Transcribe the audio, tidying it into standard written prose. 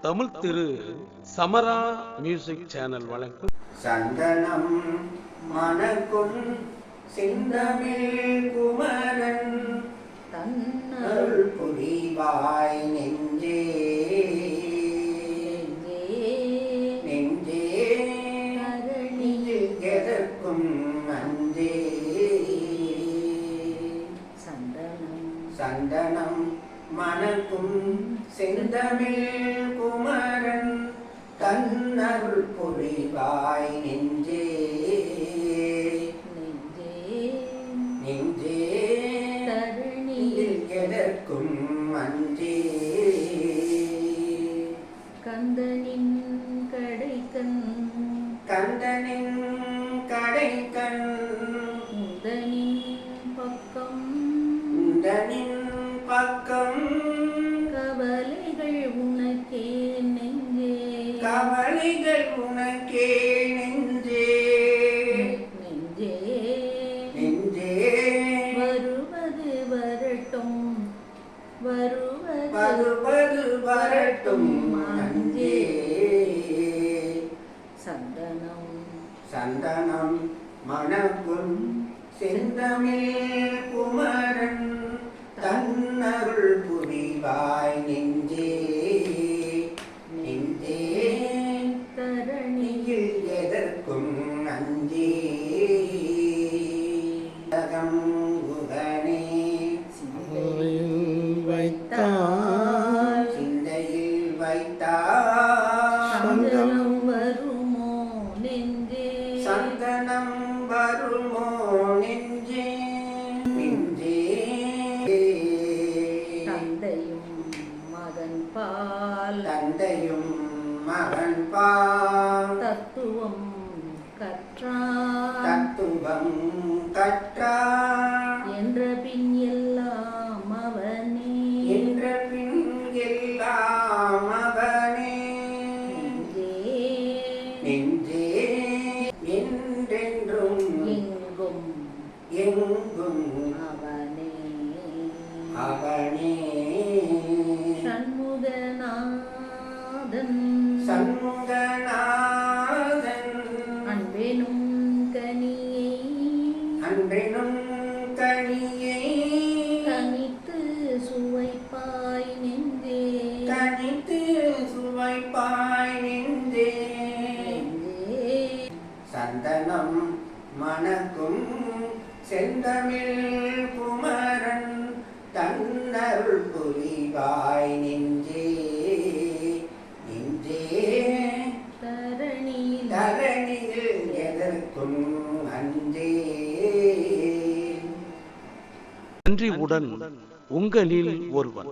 தமிழ் திரு சமரா music channel வழங்கும் சந்தனம் மணக்கும் செந்தமிழ் குமரன் தன்னருள் புரிவாய் நெஞ்சே நெஞ்சே நரணியில் எதற்கும் நஞ்சே சந்தனம் மணக்கும் செந்தமிழ் குமரன் தன்னருள் புரிவாய் நெஞ்சே நெஞ்சே தரணியில் எதற்கும் அஞ்சே கந்தனின் கடைக்கண் உந்தனின் பக்கம் கவலைகள் உனக்கே நெஞ்சே கவலைகள் உனக்கே நெஞ்சே நெஞ்சே நெஞ்சே வருவது வரட்டும் வருவது வரட்டும் நஞ்சே சந்தனம் மணக்கும் செந்தமிழ் குமரன் தன்னருள் புரிவாய் நெஞ்சே நெஞ்சே தரணியில் எதற்கும் அஞ்சே குகனே சிந்தையில் வைத்தார் சந்தனம் வருமோ நெஞ்சே சந்தனம் வருமோ நெஞ்சே நெஞ்சே தந்தையும் மகன் பால் தத்துவம் கற்றார் என்ற பின் எல்லாம் அவனே நெஞ்சே என்றென்றும் எங்கும் அவனே சண்முகநாதன் அன்பெனும் கனியை கனித்து சுவைப்பாய் நெஞ்சே சந்தனம் மணக்கும் செந்தமிழ் குமரன் தன்னருள் புரிவாய் நெஞ்சே நெஞ்சே தரணியில் எதற்கும் அஞ்சே. நன்றியுடன் உங்களில் ஒருவன்.